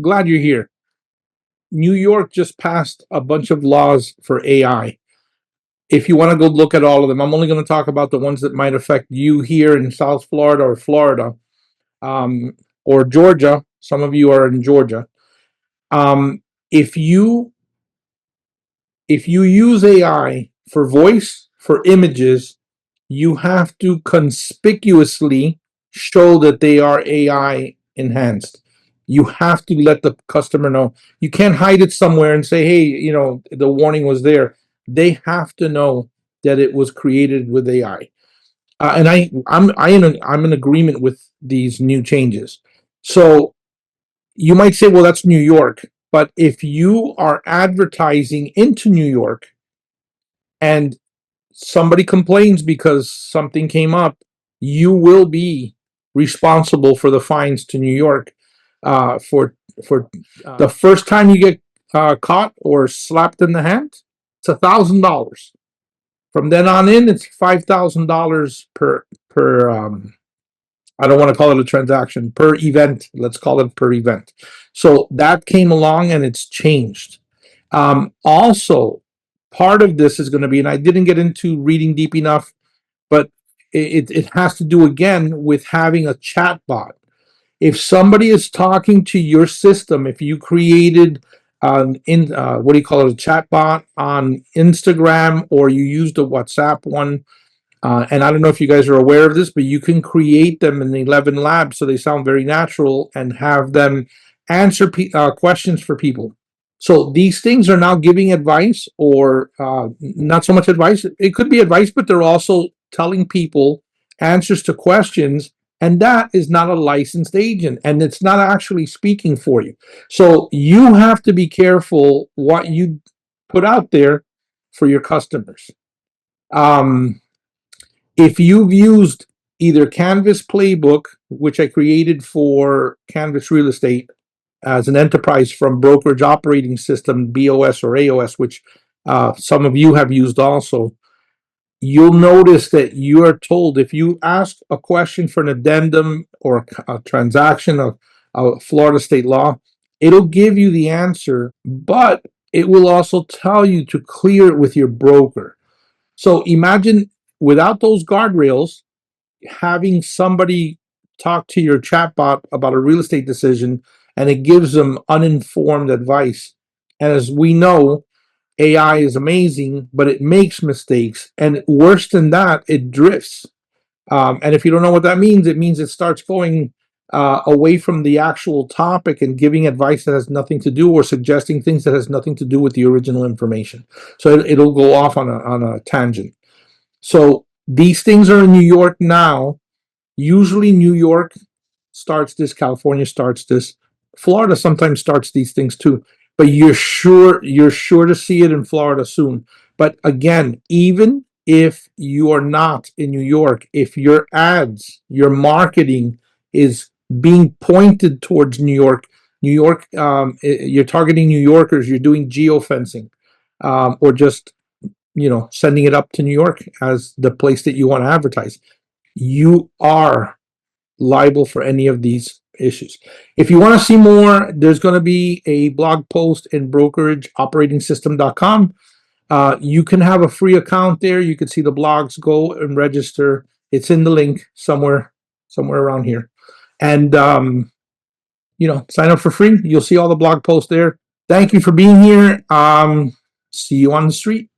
glad you're here. New York just passed a bunch of laws for AI. If you want to go look at all of them, I'm only going to talk about the ones that might affect you here in South Florida or Florida, um, or Georgia. Some of you are in Georgia. Um, if you if you use AI for voice, for images, you have to conspicuously show that they are AI enhanced. You have to let the customer know. You can't hide it somewhere and say, "Hey, the warning was there." They have to know that it was created with AI. And I'm in agreement with these new changes. So you might say, "Well, that's New York." But if you are advertising into New York and somebody complains because something came up, you will be responsible for the fines to New York. For the first time you get caught or slapped in the hand, it's $1,000. From then on in, it's $5,000 per. I don't want to call it a transaction, per event. Let's call it per event. So that came along and it's changed. Also, part of this is going to be, and I didn't get into reading deep enough, but it has to do again with having a chatbot. If somebody is talking to your system, if you created in what do you call it, a chatbot on Instagram, or you used a WhatsApp one, and I don't know if you guys are aware of this, but you can create them in 11 Labs so they sound very natural and have them answer questions for people. So these things are now giving advice, or not so much advice. It could be advice, but they're also telling people answers to questions. And that is not a licensed agent, and it's not actually speaking for you. So you have to be careful what you put out there for your customers. Um, if you've used either Canvas Playbook, which I created for Canvas Real Estate as an enterprise from brokerage operating system, BOS or AOS, which some of you have used also, you'll notice that you are told, if you ask a question for an addendum or a transaction of Florida state law, it'll give you the answer, but it will also tell you to clear it with your broker. So imagine, without those guardrails, having somebody talk to your chatbot about a real estate decision, and it gives them uninformed advice. And as we know, AI is amazing, but it makes mistakes. And worse than that, it drifts. And if you don't know what that means, it means it starts going away from the actual topic and giving advice that has nothing to do, or suggesting things that has nothing to do with the original information. So it'll go off on a tangent. So these things are in New York now. Usually New York starts this, California starts this, Florida sometimes starts these things too. But you're sure to see it in Florida soon. But again, even if you are not in New York, if your ads, your marketing is being pointed towards New York, you're targeting New Yorkers, you're doing geofencing, or just sending it up to New York as the place that you want to advertise, you are liable for any of these issues. If you want to see more, there's going to be a blog post in brokerageoperatingsystem.com. You can have a free account there. You can see the blogs. Go and register. It's in the link somewhere around here. And sign up for free. You'll see all the blog posts there. Thank you for being here. See you on the street.